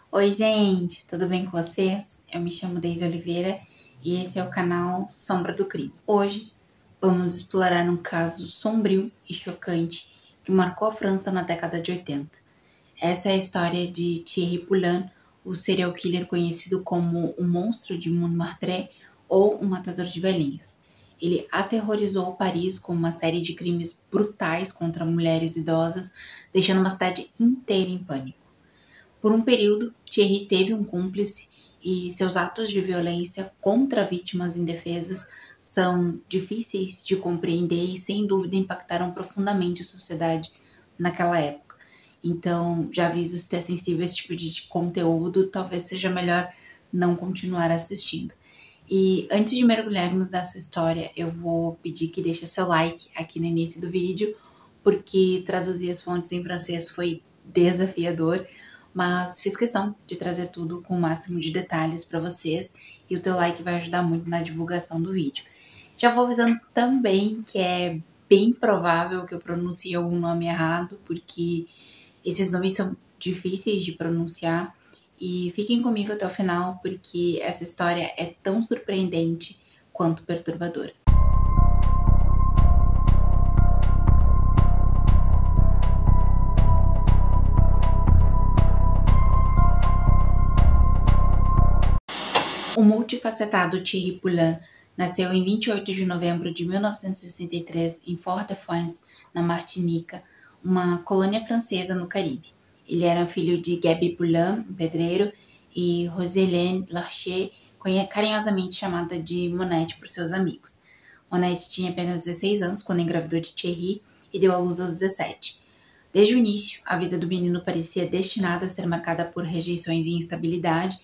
Oi, gente, tudo bem com vocês? Eu me chamo Deise Oliveira e esse é o canal Sombra do Crime. Hoje vamos explorar um caso sombrio e chocante que marcou a França na década de 80. Essa é a história de Thierry Poulan, o serial killer conhecido como o Monstro de Montmartre ou o Matador de Velhinhas. Ele aterrorizou Paris com uma série de crimes brutais contra mulheres idosas, deixando uma cidade inteira em pânico. Por um período, Thierry teve um cúmplice e seus atos de violência contra vítimas indefesas são difíceis de compreender e, sem dúvida, impactaram profundamente a sociedade naquela época. Então, já aviso, se tu é sensível a esse tipo de conteúdo, talvez seja melhor não continuar assistindo. E antes de mergulharmos nessa história, eu vou pedir que deixe seu like aqui no início do vídeo, porque traduzir as fontes em francês foi desafiador, mas fiz questão de trazer tudo com o máximo de detalhes para vocês e o teu like vai ajudar muito na divulgação do vídeo. Já vou avisando também que é bem provável que eu pronuncie algum nome errado, porque esses nomes são difíceis de pronunciar. E fiquem comigo até o final, porque essa história é tão surpreendente quanto perturbadora. O multifacetado Thierry Poulan nasceu em 28 de novembro de 1963 em Fort-de-France, na Martinica, uma colônia francesa no Caribe. Ele era filho de Gaby Poulan, um pedreiro, e Roselyne Larcher, carinhosamente chamada de Monette por seus amigos. Monette tinha apenas 16 anos quando engravidou de Thierry e deu à luz aos 17. Desde o início, a vida do menino parecia destinada a ser marcada por rejeições e instabilidade.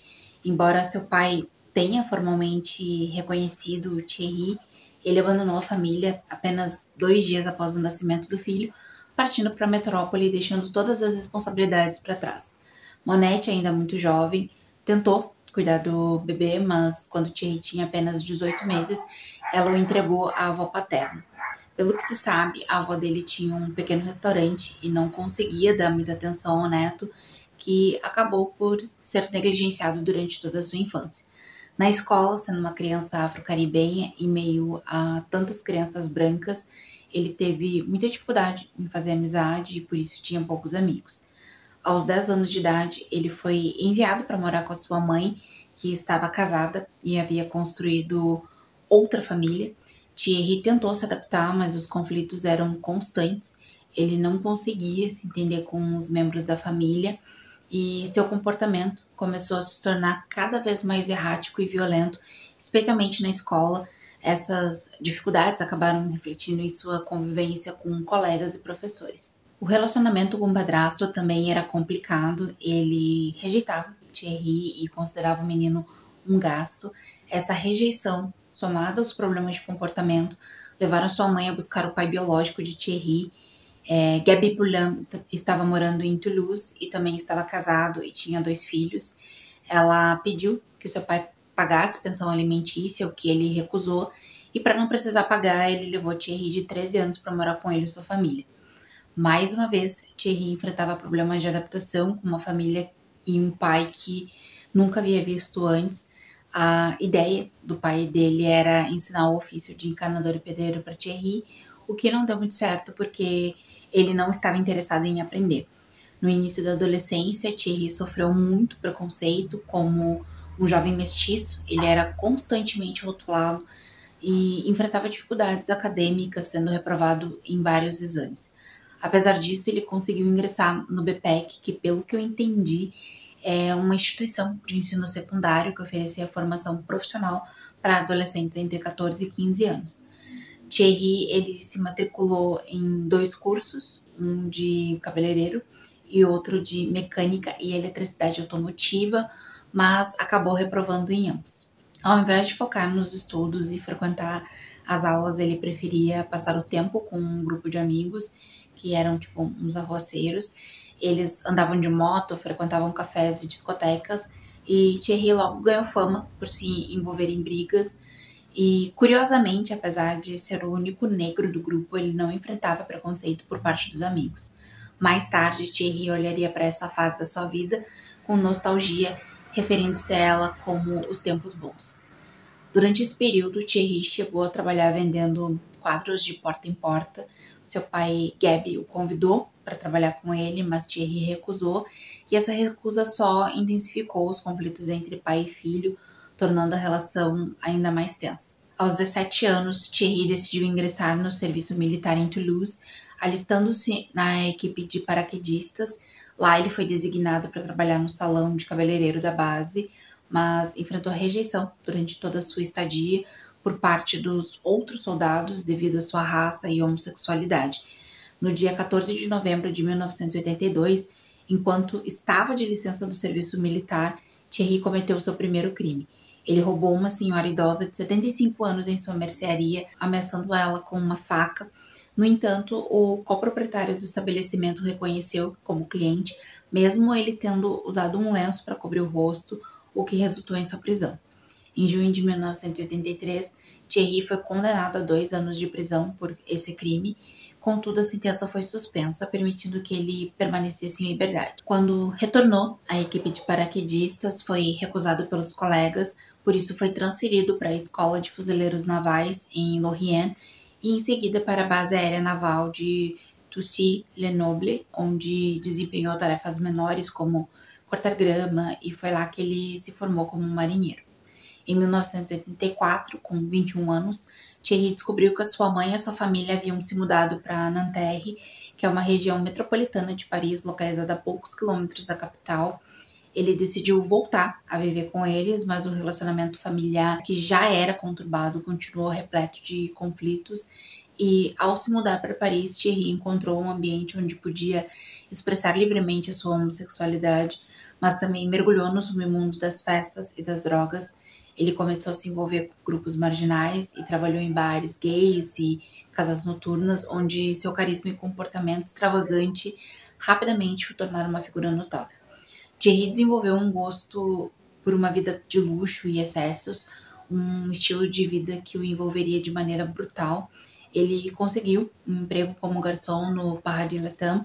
Embora seu pai tenha formalmente reconhecido Thierry, ele abandonou a família apenas 2 dias após o nascimento do filho, partindo para a metrópole e deixando todas as responsabilidades para trás. Monette, ainda muito jovem, tentou cuidar do bebê, mas quando Thierry tinha apenas 18 meses, ela o entregou à avó paterna. Pelo que se sabe, a avó dele tinha um pequeno restaurante e não conseguia dar muita atenção ao neto, que acabou por ser negligenciado durante toda a sua infância. Na escola, sendo uma criança afro-caribenha, em meio a tantas crianças brancas, ele teve muita dificuldade em fazer amizade e por isso tinha poucos amigos. Aos 10 anos de idade, ele foi enviado para morar com a sua mãe, que estava casada e havia construído outra família. Thierry tentou se adaptar, mas os conflitos eram constantes. Ele não conseguia se entender com os membros da família e seu comportamento começou a se tornar cada vez mais errático e violento, especialmente na escola. Essas dificuldades acabaram refletindo em sua convivência com colegas e professores. O relacionamento com o padrasto também era complicado, ele rejeitava Thierry e considerava o menino um gasto. Essa rejeição, somada aos problemas de comportamento, levaram sua mãe a buscar o pai biológico de Thierry. Gaby Poulan estava morando em Toulouse e também estava casado e tinha 2 filhos. Ela pediu que seu pai pagasse pensão alimentícia, o que ele recusou, e para não precisar pagar, ele levou Thierry de 13 anos para morar com ele e sua família. Mais uma vez, Thierry enfrentava problemas de adaptação com uma família e um pai que nunca havia visto antes. A ideia do pai dele era ensinar o ofício de encanador e pedreiro para Thierry, o que não deu muito certo porque ele não estava interessado em aprender. No início da adolescência, Thierry sofreu muito preconceito como um jovem mestiço. Ele era constantemente rotulado e enfrentava dificuldades acadêmicas, sendo reprovado em vários exames. Apesar disso, ele conseguiu ingressar no BPEC, que, pelo que eu entendi, é uma instituição de ensino secundário que oferecia formação profissional para adolescentes entre 14 e 15 anos. Thierry, ele se matriculou em 2 cursos, um de cabeleireiro e outro de mecânica e eletricidade automotiva, mas acabou reprovando em ambos. Ao invés de focar nos estudos e frequentar as aulas, ele preferia passar o tempo com um grupo de amigos que eram tipo uns arruaceiros. Eles andavam de moto, frequentavam cafés e discotecas, e Thierry logo ganhou fama por se envolver em brigas. E, curiosamente, apesar de ser o único negro do grupo, ele não enfrentava preconceito por parte dos amigos. Mais tarde, Thierry olharia para essa fase da sua vida com nostalgia, referindo-se a ela como os tempos bons. Durante esse período, Thierry chegou a trabalhar vendendo quadros de porta em porta. Seu pai, Gaby, o convidou para trabalhar com ele, mas Thierry recusou, e essa recusa só intensificou os conflitos entre pai e filho, tornando a relação ainda mais tensa. Aos 17 anos, Thierry decidiu ingressar no serviço militar em Toulouse, alistando-se na equipe de paraquedistas. Lá ele foi designado para trabalhar no salão de cabeleireiro da base, mas enfrentou rejeição durante toda a sua estadia por parte dos outros soldados devido à sua raça e homossexualidade. No dia 14 de novembro de 1982, enquanto estava de licença do serviço militar, Thierry cometeu seu primeiro crime. Ele roubou uma senhora idosa de 75 anos em sua mercearia, ameaçando ela com uma faca. No entanto, o coproprietário do estabelecimento reconheceu como cliente, mesmo ele tendo usado um lenço para cobrir o rosto, o que resultou em sua prisão. Em junho de 1983, Thierry foi condenado a 2 anos de prisão por esse crime. Contudo, a sentença foi suspensa, permitindo que ele permanecesse em liberdade. Quando retornou à equipe de paraquedistas, foi recusado pelos colegas, por isso foi transferido para a Escola de Fuzileiros Navais em Lorient e em seguida para a Base Aérea Naval de Toucy-le-Noble, onde desempenhou tarefas menores como cortar grama, e foi lá que ele se formou como marinheiro. Em 1984, com 21 anos, Thierry descobriu que a sua mãe e a sua família haviam se mudado para Nanterre, que é uma região metropolitana de Paris, localizada a poucos quilômetros da capital. Ele decidiu voltar a viver com eles, mas o relacionamento familiar, que já era conturbado, continuou repleto de conflitos. E ao se mudar para Paris, Thierry encontrou um ambiente onde podia expressar livremente a sua homossexualidade, mas também mergulhou no submundo das festas e das drogas. Ele começou a se envolver com grupos marginais e trabalhou em bares gays e casas noturnas, onde seu carisma e comportamento extravagante rapidamente o tornaram uma figura notável. Thierry desenvolveu um gosto por uma vida de luxo e excessos, um estilo de vida que o envolveria de maneira brutal. Ele conseguiu um emprego como garçom no Paradis Latam,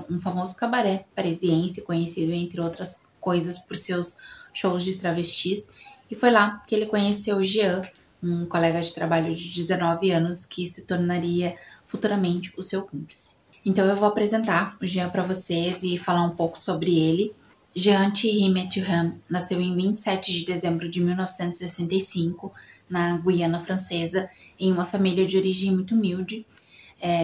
um famoso cabaré parisiense, conhecido, entre outras coisas, por seus shows de travestis, e foi lá que ele conheceu Jean, um colega de trabalho de 19 anos que se tornaria futuramente o seu cúmplice. Então eu vou apresentar o Jean para vocês e falar um pouco sobre ele. Jean Thierry Mathurin nasceu em 27 de dezembro de 1965, na Guiana Francesa, em uma família de origem muito humilde.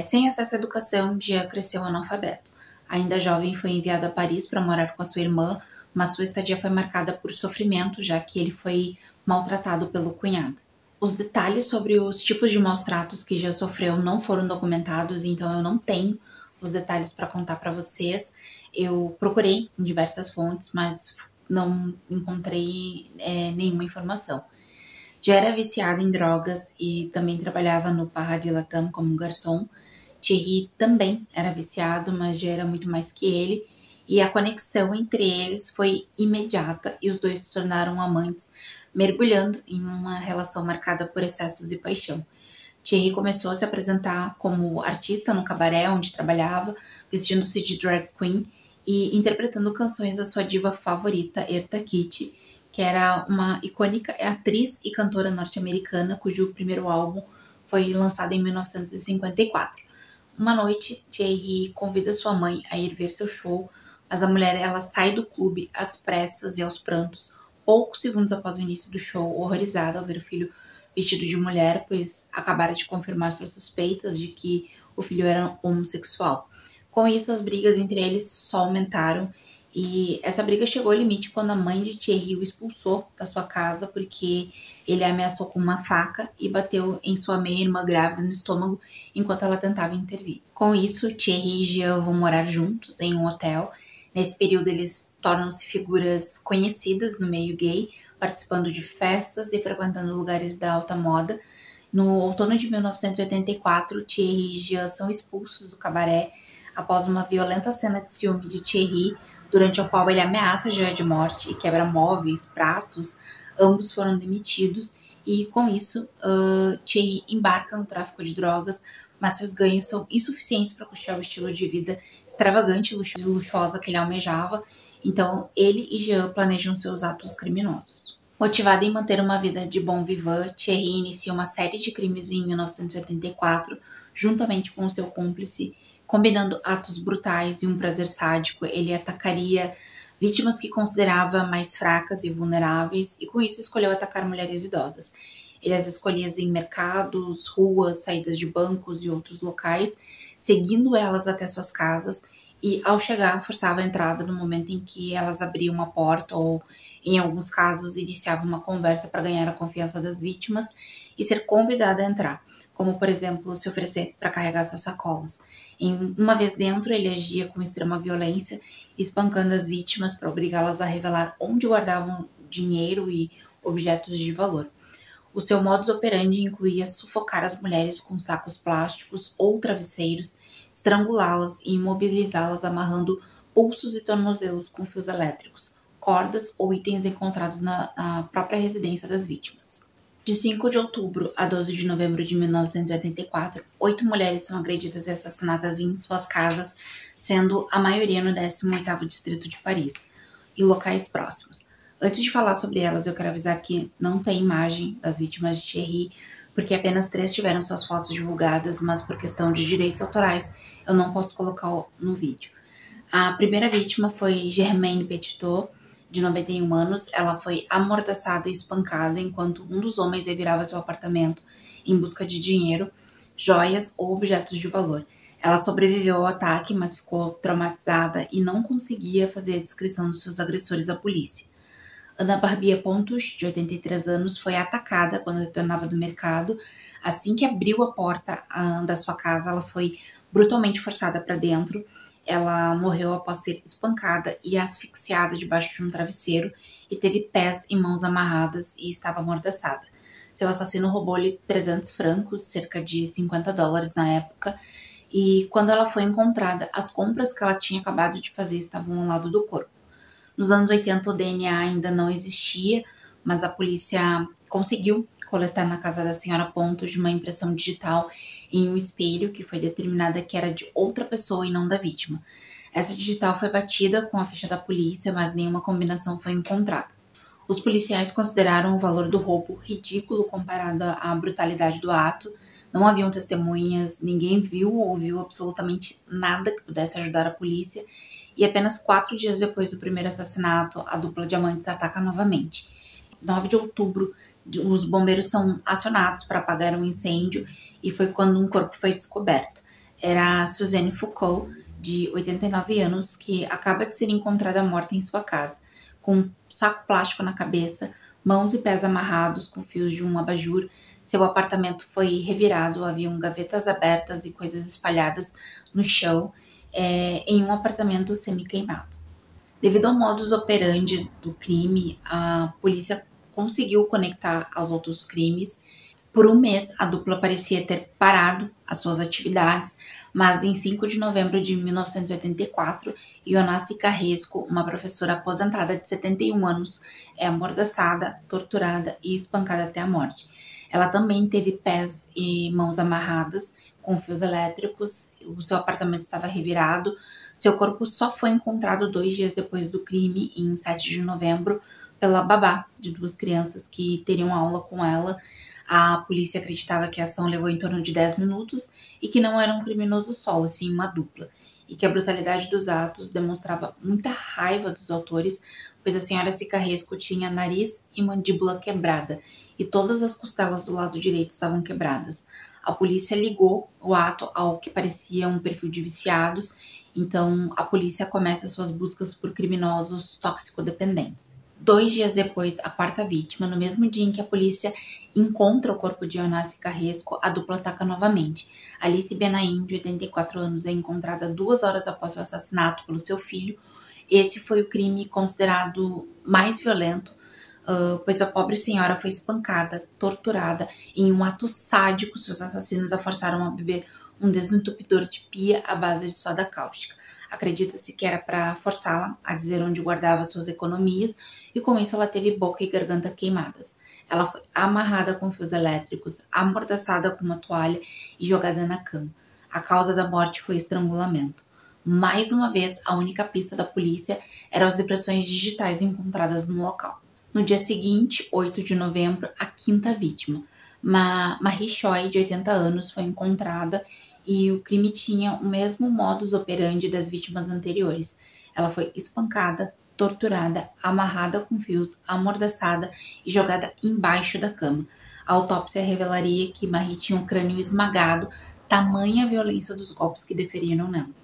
Sem acesso à educação, Jean cresceu analfabeto. Ainda jovem, foi enviado a Paris para morar com a sua irmã, mas sua estadia foi marcada por sofrimento, já que ele foi maltratado pelo cunhado. Os detalhes sobre os tipos de maus tratos que Jean sofreu não foram documentados, então eu não tenho os detalhes para contar para vocês. Eu procurei em diversas fontes, mas não encontrei nenhuma informação. Já era viciado em drogas e também trabalhava no Paradis Latam como garçom. Thierry também era viciado, mas já era muito mais que ele, e a conexão entre eles foi imediata e os dois se tornaram amantes, mergulhando em uma relação marcada por excessos de paixão. Thierry começou a se apresentar como artista no cabaré onde trabalhava, vestindo-se de drag queen e interpretando canções da sua diva favorita, Eartha Kitt, que era uma icônica atriz e cantora norte-americana cujo primeiro álbum foi lançado em 1954. Uma noite, Thierry convida sua mãe a ir ver seu show, mas a mulher ela sai do clube às pressas e aos prantos, poucos segundos após o início do show, horrorizada ao ver o filho vestido de mulher, pois acabara de confirmar suas suspeitas de que o filho era homossexual. Com isso, as brigas entre eles só aumentaram, e essa briga chegou ao limite quando a mãe de Thierry o expulsou da sua casa porque ele a ameaçou com uma faca e bateu em sua meia-irmã grávida no estômago enquanto ela tentava intervir. Com isso, Thierry e Jean vão morar juntos em um hotel. Nesse período, eles tornam-se figuras conhecidas no meio gay, participando de festas e frequentando lugares da alta moda. No outono de 1984, Thierry e Jean são expulsos do cabaré após uma violenta cena de ciúme de Thierry, durante a qual ele ameaça Jean de morte e quebra móveis, pratos. Ambos foram demitidos e, com isso, Thierry embarca no tráfico de drogas, mas seus ganhos são insuficientes para custear o estilo de vida extravagante e luxuosa que ele almejava. Então, ele e Jean planejam seus atos criminosos. Motivada em manter uma vida de bon vivant, Thierry inicia uma série de crimes em 1984, juntamente com seu cúmplice, combinando atos brutais e um prazer sádico. Ele atacaria vítimas que considerava mais fracas e vulneráveis, e com isso escolheu atacar mulheres idosas. Ele as escolhia em mercados, ruas, saídas de bancos e outros locais, seguindo elas até suas casas, e ao chegar forçava a entrada no momento em que elas abriam a porta ou, em alguns casos, iniciava uma conversa para ganhar a confiança das vítimas e ser convidada a entrar, como, por exemplo, se oferecer para carregar suas sacolas. Uma vez dentro, ele agia com extrema violência, espancando as vítimas para obrigá-las a revelar onde guardavam dinheiro e objetos de valor. O seu modus operandi incluía sufocar as mulheres com sacos plásticos ou travesseiros, estrangulá-las e imobilizá-las amarrando pulsos e tornozelos com fios elétricos, cordas ou itens encontrados na própria residência das vítimas. De 5 de outubro a 12 de novembro de 1984, 8 mulheres são agredidas e assassinadas em suas casas, sendo a maioria no 18º distrito de Paris e locais próximos. Antes de falar sobre elas, eu quero avisar que não tem imagem das vítimas de Thierry, porque apenas 3 tiveram suas fotos divulgadas, mas por questão de direitos autorais, eu não posso colocar no vídeo. A primeira vítima foi Germaine Petitot, de 91 anos. Ela foi amordaçada e espancada enquanto um dos homens revirava seu apartamento em busca de dinheiro, joias ou objetos de valor. Ela sobreviveu ao ataque, mas ficou traumatizada e não conseguia fazer a descrição dos seus agressores à polícia. Ana Barbia Pontus, de 83 anos, foi atacada quando retornava do mercado. Assim que abriu a porta da sua casa, ela foi brutalmente forçada para dentro. Ela morreu após ser espancada e asfixiada debaixo de um travesseiro e teve pés e mãos amarradas e estava amordaçada. Seu assassino roubou-lhe 300 francos, cerca de $50 na época, e quando ela foi encontrada, as compras que ela tinha acabado de fazer estavam ao lado do corpo. Nos anos 80, o DNA ainda não existia, mas a polícia conseguiu coletar na casa da senhora Pontus uma impressão digital em um espelho que foi determinada que era de outra pessoa e não da vítima. Essa digital foi batida com a ficha da polícia, mas nenhuma combinação foi encontrada. Os policiais consideraram o valor do roubo ridículo comparado à brutalidade do ato. Não haviam testemunhas, ninguém viu ou ouviu absolutamente nada que pudesse ajudar a polícia. E apenas 4 dias depois do primeiro assassinato, a dupla de amantes ataca novamente. Em 9 de outubro, os bombeiros são acionados para apagar um incêndio e foi quando um corpo foi descoberto. Era Suzanne Foucault, de 89 anos, que acaba de ser encontrada morta em sua casa, com um saco plástico na cabeça, mãos e pés amarrados com fios de um abajur. Seu apartamento foi revirado, haviam gavetas abertas e coisas espalhadas no chão, em um apartamento semi-queimado. Devido ao modus operandi do crime, a polícia conseguiu conectar aos outros crimes. Por um mês, a dupla parecia ter parado as suas atividades, mas em 5 de novembro de 1984, Ionace Carresco, uma professora aposentada de 71 anos, é amordaçada, torturada e espancada até a morte. Ela também teve pés e mãos amarradas com fios elétricos, o seu apartamento estava revirado. Seu corpo só foi encontrado 2 dias depois do crime, em 7 de novembro, pela babá de 2 crianças que teriam aula com ela. A polícia acreditava que a ação levou em torno de 10 minutos e que não era um criminoso solo, sim uma dupla, e que a brutalidade dos atos demonstrava muita raiva dos autores, pois a senhora Cicarresco tinha nariz e mandíbula quebrada, e todas as costelas do lado direito estavam quebradas. A polícia ligou o ato ao que parecia um perfil de viciados, então a polícia começa suas buscas por criminosos toxicodependentes. 2 dias depois, a 4ª vítima, no mesmo dia em que a polícia encontra o corpo de Ionace Carresco, a dupla ataca novamente. Alice Benaim, de 84 anos, é encontrada 2 horas após o assassinato pelo seu filho. Esse foi o crime considerado mais violento, pois a pobre senhora foi espancada, torturada, e em um ato sádico, seus assassinos a forçaram a beber um desentupidor de pia à base de soda cáustica. Acredita-se que era para forçá-la a dizer onde guardava suas economias, e com isso ela teve boca e garganta queimadas. Ela foi amarrada com fios elétricos, amordaçada com uma toalha e jogada na cama. A causa da morte foi estrangulamento. Mais uma vez, a única pista da polícia eram as impressões digitais encontradas no local. No dia seguinte, 8 de novembro, a quinta vítima, Marie Choi, de 80 anos, foi encontrada e o crime tinha o mesmo modus operandi das vítimas anteriores. Ela foi espancada, torturada, amarrada com fios, amordaçada e jogada embaixo da cama. A autópsia revelaria que Marie tinha o crânio esmagado, tamanha a violência dos golpes que deferiram nela.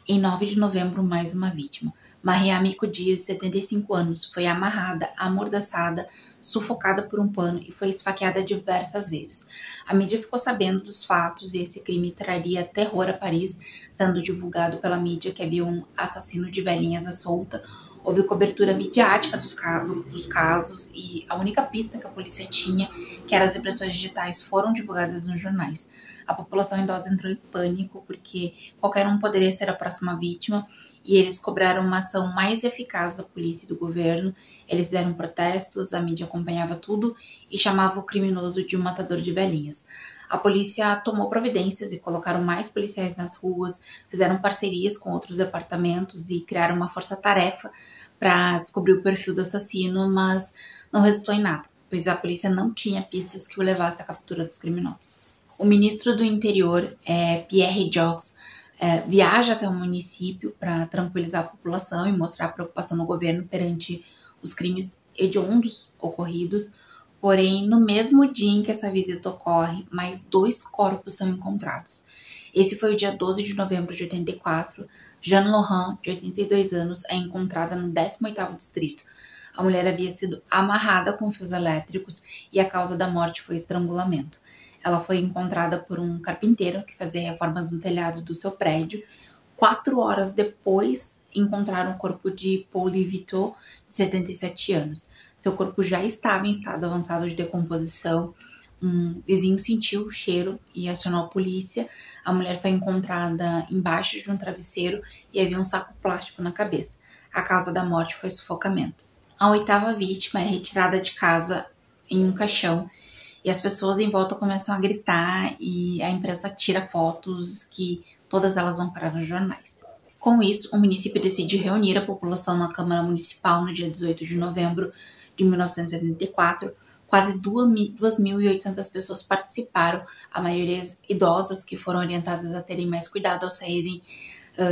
Em 9 de novembro, mais uma vítima. Mariamiko Dias, de 75 anos, foi amarrada, amordaçada, sufocada por um pano e foi esfaqueada diversas vezes. A mídia ficou sabendo dos fatos e esse crime traria terror a Paris, sendo divulgado pela mídia que havia um assassino de velhinhas à solta. Houve cobertura midiática dos casos e a única pista que a polícia tinha, que eram as impressões digitais, foram divulgadas nos jornais. A população idosa entrou em pânico porque qualquer um poderia ser a próxima vítima e eles cobraram uma ação mais eficaz da polícia e do governo. Eles fizeram protestos, a mídia acompanhava tudo e chamava o criminoso de um matador de velhinhas. A polícia tomou providências e colocaram mais policiais nas ruas, fizeram parcerias com outros departamentos e criaram uma força-tarefa para descobrir o perfil do assassino, mas não resultou em nada, pois a polícia não tinha pistas que o levassem à captura dos criminosos. O ministro do Interior, Pierre Jox, viaja até o município para tranquilizar a população e mostrar a preocupação do governo perante os crimes hediondos ocorridos. Porém, no mesmo dia em que essa visita ocorre, mais 2 corpos são encontrados. Esse foi o dia 12 de novembro de 84. Jeanne Laurent, de 82 anos, é encontrada no 18º distrito. A mulher havia sido amarrada com fios elétricos e a causa da morte foi estrangulamento. Ela foi encontrada por um carpinteiro que fazia reformas no telhado do seu prédio. 4 horas depois, encontraram o corpo de Pauline Vito, de 77 anos. Seu corpo já estava em estado avançado de decomposição. Um vizinho sentiu o cheiro e acionou a polícia. A mulher foi encontrada embaixo de um travesseiro e havia um saco plástico na cabeça. A causa da morte foi sufocamento. A 8ª vítima é retirada de casa em um caixão e as pessoas em volta começam a gritar e a imprensa tira fotos que todas elas vão parar nos jornais. Com isso, o município decide reunir a população na Câmara Municipal no dia 18 de novembro de 1984. Quase 2.800 pessoas participaram, a maioria idosas que foram orientadas a terem mais cuidado ao saírem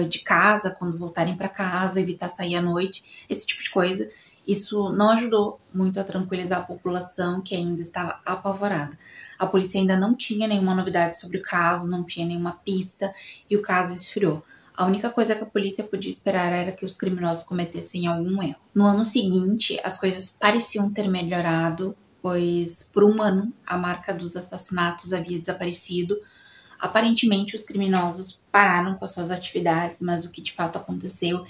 de casa, quando voltarem para casa, evitar sair à noite, esse tipo de coisa. Isso não ajudou muito a tranquilizar a população, que ainda estava apavorada. A polícia ainda não tinha nenhuma novidade sobre o caso, não tinha nenhuma pista e o caso esfriou. A única coisa que a polícia podia esperar era que os criminosos cometessem algum erro. No ano seguinte, as coisas pareciam ter melhorado, pois por um ano a marca dos assassinatos havia desaparecido. Aparentemente, os criminosos pararam com as suas atividades, mas o que de fato aconteceu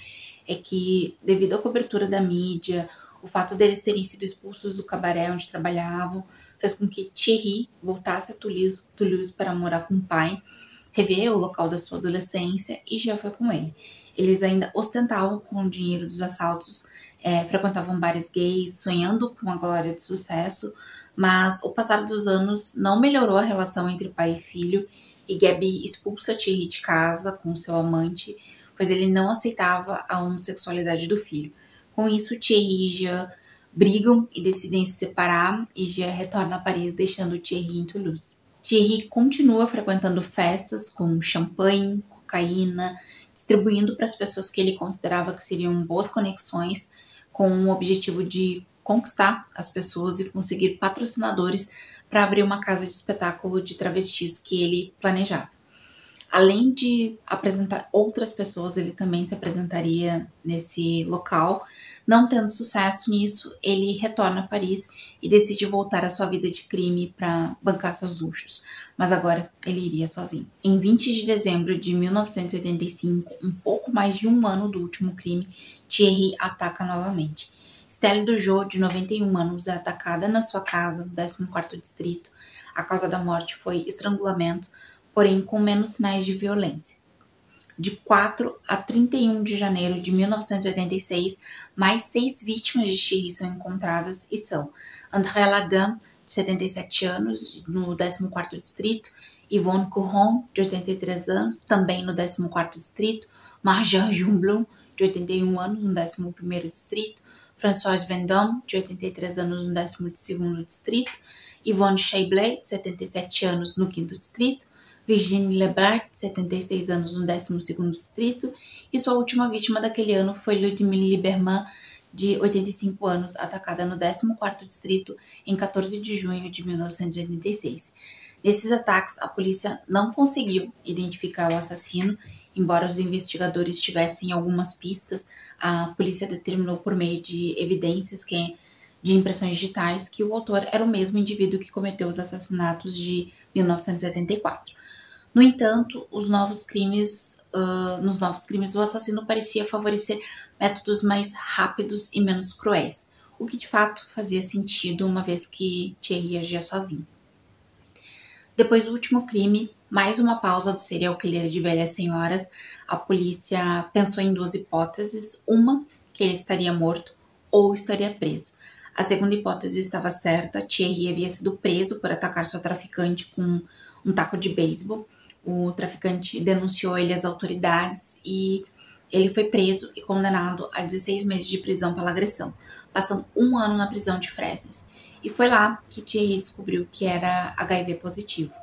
é que, devido à cobertura da mídia, o fato deles terem sido expulsos do cabaré onde trabalhavam, fez com que Thierry voltasse a Toulouse para morar com o pai, rever o local da sua adolescência e já foi com ele. Eles ainda ostentavam com o dinheiro dos assaltos, frequentavam bares gays, sonhando com a glória de sucesso, mas o passar dos anos não melhorou a relação entre pai e filho, e Gabi expulsa Thierry de casa com seu amante, pois ele não aceitava a homossexualidade do filho. Com isso, Thierry e Jean brigam e decidem se separar, e Jean retorna a Paris, deixando Thierry em Toulouse. Thierry continua frequentando festas com champanhe, cocaína, distribuindo para as pessoas que ele considerava que seriam boas conexões, com o objetivo de conquistar as pessoas e conseguir patrocinadores para abrir uma casa de espetáculo de travestis que ele planejava. Além de apresentar outras pessoas, ele também se apresentaria nesse local. Não tendo sucesso nisso, ele retorna a Paris e decide voltar à sua vida de crime para bancar seus luxos. Mas agora ele iria sozinho. Em 20 de dezembro de 1985, um pouco mais de um ano do último crime, Thierry ataca novamente. Stelle Dujot, de 91 anos, é atacada na sua casa, no 14º distrito. A causa da morte foi estrangulamento, porém com menos sinais de violência. De 4 a 31 de janeiro de 1986, mais 6 vítimas de Thierry são encontradas e são André Ladin, de 77 anos, no 14º distrito, Yvonne Couron, de 83 anos, também no 14º distrito, Marjan Jumblon, de 81 anos, no 11º distrito, François Vendôme, de 83 anos, no 12º distrito, Yvonne Chaiblay, de 77 anos, no 5º distrito, Virginie Lebrac, de 76 anos, no 12º distrito, e sua última vítima daquele ano foi Ludmille Lieberman, de 85 anos, atacada no 14º distrito em 14 de junho de 1986. Nesses ataques, a polícia não conseguiu identificar o assassino, embora os investigadores tivessem algumas pistas. A polícia determinou por meio de evidências de impressões digitais que o autor era o mesmo indivíduo que cometeu os assassinatos de 1984. No entanto, nos novos crimes, o assassino parecia favorecer métodos mais rápidos e menos cruéis, o que de fato fazia sentido uma vez que Thierry agia sozinho. Depois do último crime, mais uma pausa do serial killer de velhas senhoras, a polícia pensou em duas hipóteses. Uma, que ele estaria morto ou estaria preso. A segunda hipótese estava certa. Thierry havia sido preso por atacar seu traficante com um taco de beisebol. O traficante denunciou ele às autoridades e ele foi preso e condenado a 16 meses de prisão pela agressão, passando 1 ano na prisão de Fresnes. E foi lá que Thierry descobriu que era HIV positivo.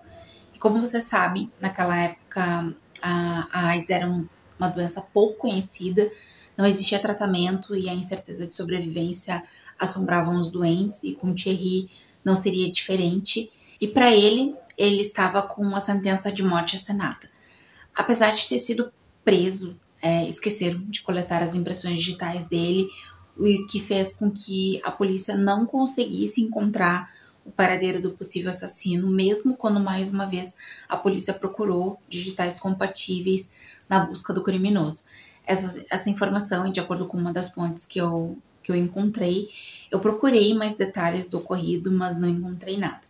E como você sabe, naquela época a AIDS era uma doença pouco conhecida, não existia tratamento e a incerteza de sobrevivência assombravam os doentes, e com Thierry não seria diferente. E para ele estava com uma sentença de morte assinada. Apesar de ter sido preso, esqueceram de coletar as impressões digitais dele, o que fez com que a polícia não conseguisse encontrar o paradeiro do possível assassino, mesmo quando mais uma vez a polícia procurou digitais compatíveis na busca do criminoso. Essa informação, e de acordo com uma das fontes que eu encontrei, eu procurei mais detalhes do ocorrido, mas não encontrei nada.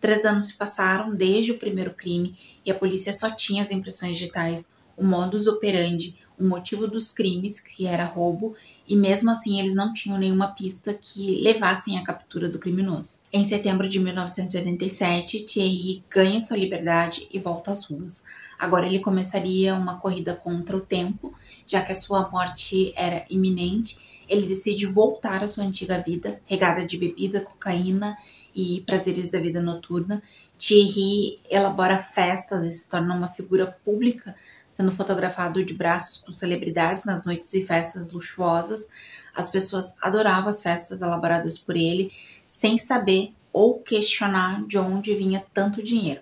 3 anos se passaram desde o primeiro crime e a polícia só tinha as impressões digitais, o modus operandi, o motivo dos crimes, que era roubo, e mesmo assim eles não tinham nenhuma pista que levassem à captura do criminoso. Em setembro de 1987, Thierry ganha sua liberdade e volta às ruas. Agora ele começaria uma corrida contra o tempo, já que a sua morte era iminente. Ele decide voltar à sua antiga vida, regada de bebida, cocaína e prazeres da vida noturna. Thierry elabora festas e se torna uma figura pública, sendo fotografado de braços por celebridades nas noites e festas luxuosas. As pessoas adoravam as festas elaboradas por ele, sem saber ou questionar de onde vinha tanto dinheiro.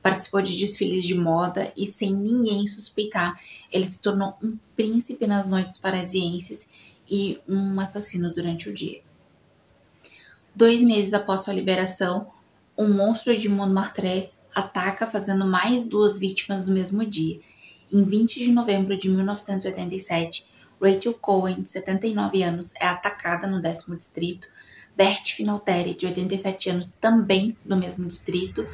Participou de desfiles de moda e, sem ninguém suspeitar, ele se tornou um príncipe nas noites parisienses e um assassino durante o dia. 2 meses após sua liberação, um monstro de Montmartre ataca, fazendo mais 2 vítimas no mesmo dia. Em 20 de novembro de 1987, Rachel Cohen, de 79 anos, é atacada no 10º distrito. Berthe Finalteri, de 87 anos, também no mesmo distrito,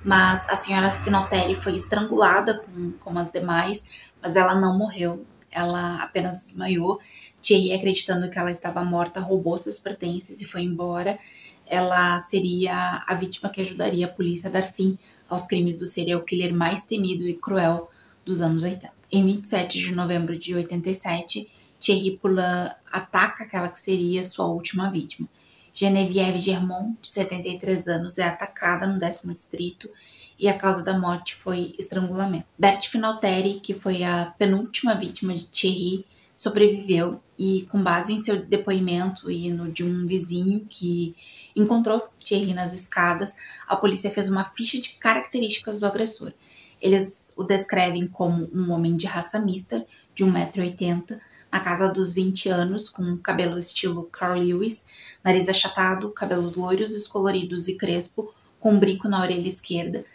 mas a senhora Finalteri foi estrangulada como as demais, mas ela não morreu, ela apenas desmaiou. Thierry, acreditando que ela estava morta, roubou seus pertences e foi embora. Ela seria a vítima que ajudaria a polícia a dar fim aos crimes do serial killer mais temido e cruel dos anos 80. Em 27 de novembro de 87, Thierry Poulain ataca aquela que seria sua última vítima. Geneviève Germont, de 73 anos, é atacada no 10º distrito e a causa da morte foi estrangulamento. Berthe Finalteri, que foi a penúltima vítima de Thierry, sobreviveu e, com base em seu depoimento e no de um vizinho que encontrou Thierry nas escadas, a polícia fez uma ficha de características do agressor. Eles o descrevem como um homem de raça mista, de 1,80 m, na casa dos 20 anos, com cabelo estilo Carl Lewis, nariz achatado, cabelos loiros, descoloridos e crespo, com um brinco na orelha esquerda.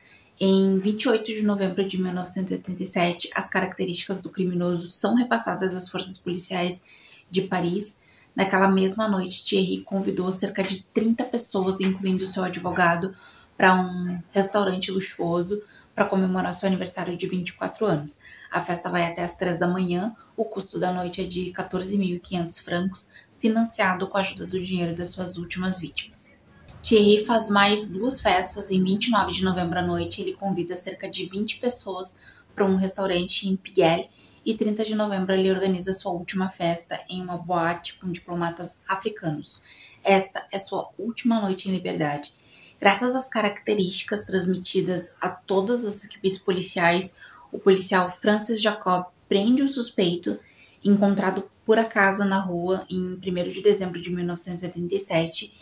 Em 28 de novembro de 1987, as características do criminoso são repassadas às forças policiais de Paris. Naquela mesma noite, Thierry convidou cerca de 30 pessoas, incluindo seu advogado, para um restaurante luxuoso para comemorar seu aniversário de 24 anos. A festa vai até às 3 da manhã, o custo da noite é de 14.500 francos, financiado com a ajuda do dinheiro das suas últimas vítimas. Thierry faz mais 2 festas. Em 29 de novembro à noite, ele convida cerca de 20 pessoas para um restaurante em Pigalle e 30 de novembro ele organiza sua última festa em uma boate com diplomatas africanos. Esta é sua última noite em liberdade. Graças às características transmitidas a todas as equipes policiais, o policial Francis Jacob prende o suspeito, encontrado por acaso na rua em 1º de dezembro de 1987.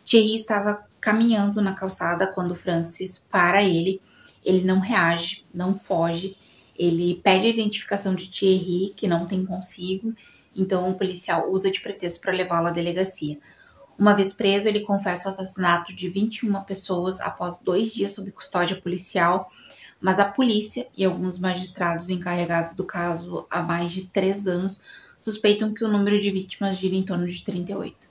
Thierry estava caminhando na calçada quando Francis para ele. Ele não reage, não foge. Ele pede a identificação de Thierry, que não tem consigo, então o policial usa de pretexto para levá-lo à delegacia. Uma vez preso, ele confessa o assassinato de 21 pessoas após 2 dias sob custódia policial, mas a polícia e alguns magistrados encarregados do caso há mais de 3 anos suspeitam que o número de vítimas gira em torno de 38.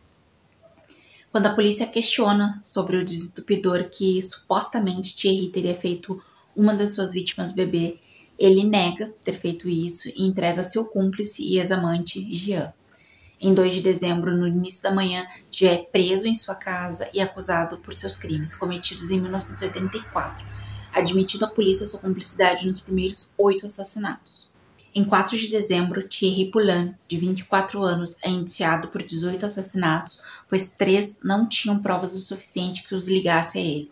Quando a polícia questiona sobre o desentupidor que supostamente Thierry teria feito uma das suas vítimas bebê, ele nega ter feito isso e entrega seu cúmplice e ex-amante, Jean. Em 2 de dezembro, no início da manhã, Jean é preso em sua casa e acusado por seus crimes cometidos em 1984, admitindo à polícia sua cumplicidade nos primeiros 8 assassinatos. Em 4 de dezembro, Thierry Poulain, de 24 anos, é indiciado por 18 assassinatos, pois 3 não tinham provas o suficiente que os ligasse a ele.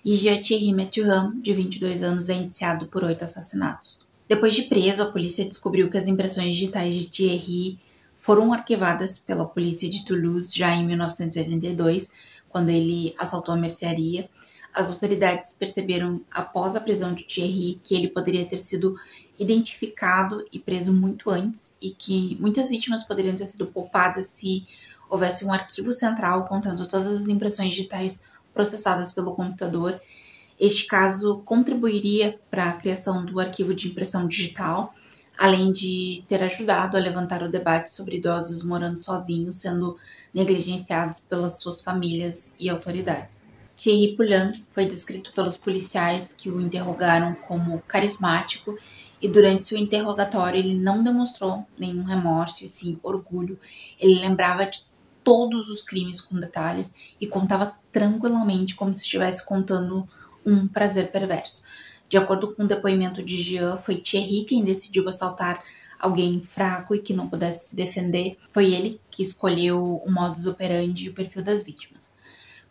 E Jean-Thierry Mathurin, de 22 anos, é indiciado por 8 assassinatos. Depois de preso, a polícia descobriu que as impressões digitais de Thierry foram arquivadas pela polícia de Toulouse já em 1982, quando ele assaltou a mercearia. As autoridades perceberam, após a prisão de Thierry, que ele poderia ter sido identificado e preso muito antes e que muitas vítimas poderiam ter sido poupadas se houvesse um arquivo central contendo todas as impressões digitais processadas pelo computador. Este caso contribuiria para a criação do arquivo de impressão digital, além de ter ajudado a levantar o debate sobre idosos morando sozinhos, sendo negligenciados pelas suas famílias e autoridades. Thierry Poulain foi descrito pelos policiais que o interrogaram como carismático e durante seu interrogatório ele não demonstrou nenhum remorso e sim orgulho. Ele lembrava de todos os crimes com detalhes e contava tranquilamente como se estivesse contando um prazer perverso. De acordo com o depoimento de Jean, foi Thierry quem decidiu assaltar alguém fraco e que não pudesse se defender. Foi ele que escolheu o modus operandi e o perfil das vítimas.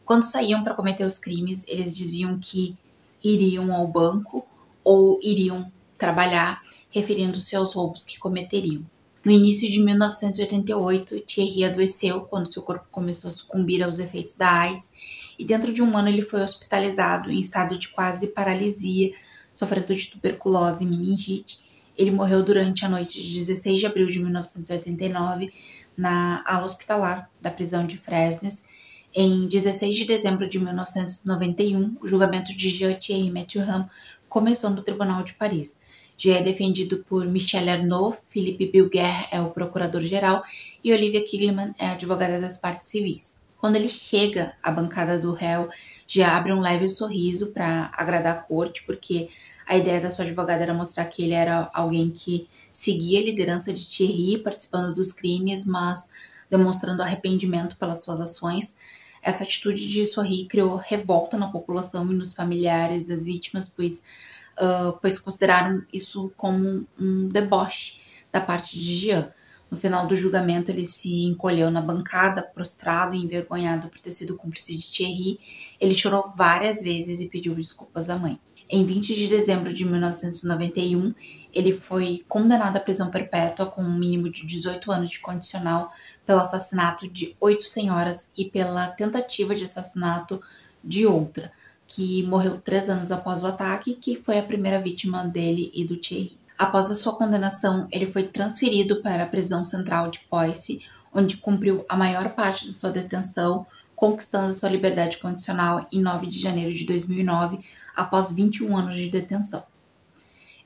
Quando saíam para cometer os crimes, eles diziam que iriam ao banco ou iriam trabalhar, referindo-se aos roubos que cometeriam. No início de 1988, Thierry adoeceu quando seu corpo começou a sucumbir aos efeitos da AIDS e dentro de um ano ele foi hospitalizado em estado de quase paralisia, sofrendo de tuberculose e meningite. Ele morreu durante a noite de 16 de abril de 1989 na ala hospitalar da prisão de Fresnes. Em 16 de dezembro de 1991, o julgamento de Jean-Thierry Mathurin começou no Tribunal de Paris. Jean é defendido por Michel Arnaud, Philippe Bilguer é o procurador-geral e Olivia Kigleman é a advogada das partes civis. Quando ele chega à bancada do réu, Jean abre um leve sorriso para agradar a corte, porque a ideia da sua advogada era mostrar que ele era alguém que seguia a liderança de Thierry, participando dos crimes, mas demonstrando arrependimento pelas suas ações. Essa atitude de sorrir criou revolta na população e nos familiares das vítimas, pois consideraram isso como um deboche da parte de Jean. No final do julgamento, ele se encolheu na bancada, prostrado e envergonhado por ter sido cúmplice de Thierry. Ele chorou várias vezes e pediu desculpas à mãe. Em 20 de dezembro de 1991, ele foi condenado à prisão perpétua com um mínimo de 18 anos de condicional pelo assassinato de 8 senhoras e pela tentativa de assassinato de outra, que morreu 3 anos após o ataque, que foi a primeira vítima dele e do Thierry. Após a sua condenação, ele foi transferido para a prisão central de Poissy, onde cumpriu a maior parte de sua detenção, conquistando sua liberdade condicional em 9 de janeiro de 2009, após 21 anos de detenção.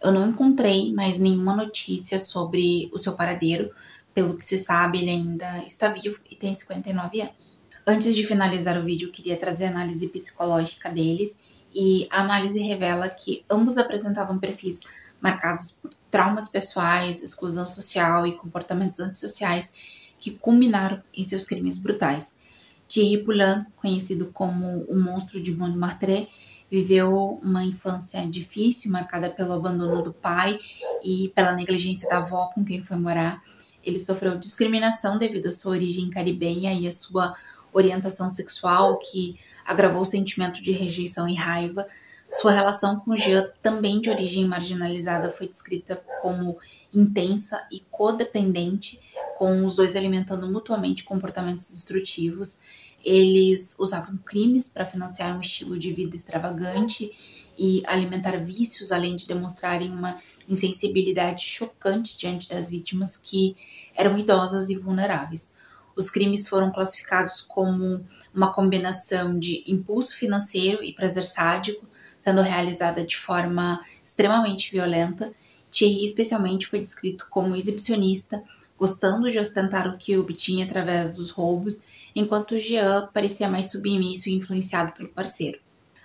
Eu não encontrei mais nenhuma notícia sobre o seu paradeiro. Pelo que se sabe, ele ainda está vivo e tem 59 anos. Antes de finalizar o vídeo, eu queria trazer a análise psicológica deles, e a análise revela que ambos apresentavam perfis marcados por traumas pessoais, exclusão social e comportamentos antissociais que culminaram em seus crimes brutais. Thierry Poulain, conhecido como o Monstro de Montmartre, viveu uma infância difícil, marcada pelo abandono do pai e pela negligência da avó com quem foi morar. Ele sofreu discriminação devido à sua origem caribenha e à sua orientação sexual, que agravou o sentimento de rejeição e raiva. Sua relação com Jean, também de origem marginalizada, foi descrita como intensa e codependente, com os dois alimentando mutuamente comportamentos destrutivos. Eles usavam crimes para financiar um estilo de vida extravagante e alimentar vícios, além de demonstrarem uma insensibilidade chocante diante das vítimas, que eram idosas e vulneráveis. Os crimes foram classificados como uma combinação de impulso financeiro e prazer sádico, sendo realizada de forma extremamente violenta. Thierry, especialmente, foi descrito como exibicionista, gostando de ostentar o que obtinha através dos roubos, enquanto Jean parecia mais submisso e influenciado pelo parceiro.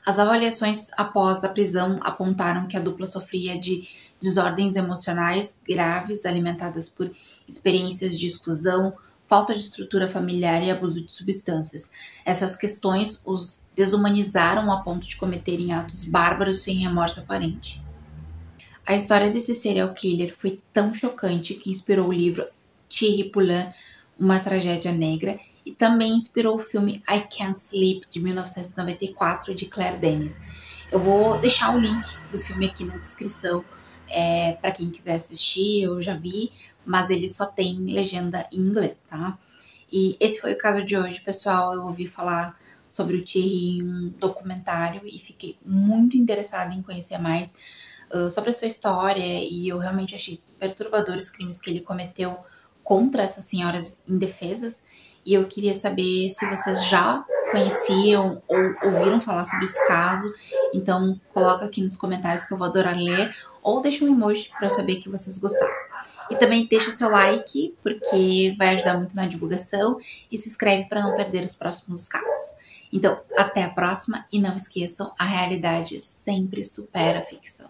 As avaliações após a prisão apontaram que a dupla sofria de desordens emocionais graves, alimentadas por experiências de exclusão, falta de estrutura familiar e abuso de substâncias. Essas questões os desumanizaram a ponto de cometerem atos bárbaros sem remorso aparente. A história desse serial killer foi tão chocante que inspirou o livro Thierry Poulain, Uma Tragédia Negra, e também inspirou o filme I Can't Sleep, de 1994, de Claire Denis. Eu vou deixar o link do filme aqui na descrição, para quem quiser assistir. Eu já vi, mas ele só tem legenda em inglês, tá? E esse foi o caso de hoje, pessoal. Eu ouvi falar sobre o Thierry em um documentário e fiquei muito interessada em conhecer mais sobre a sua história, e eu realmente achei perturbador os crimes que ele cometeu contra essas senhoras indefesas, e eu queria saber se vocês já conheciam ou ouviram falar sobre esse caso. Então coloca aqui nos comentários que eu vou adorar ler, ou deixa um emoji para eu saber que vocês gostaram. E também deixa seu like, porque vai ajudar muito na divulgação, e se inscreve para não perder os próximos casos. Então, até a próxima, e não esqueçam, a realidade sempre supera a ficção.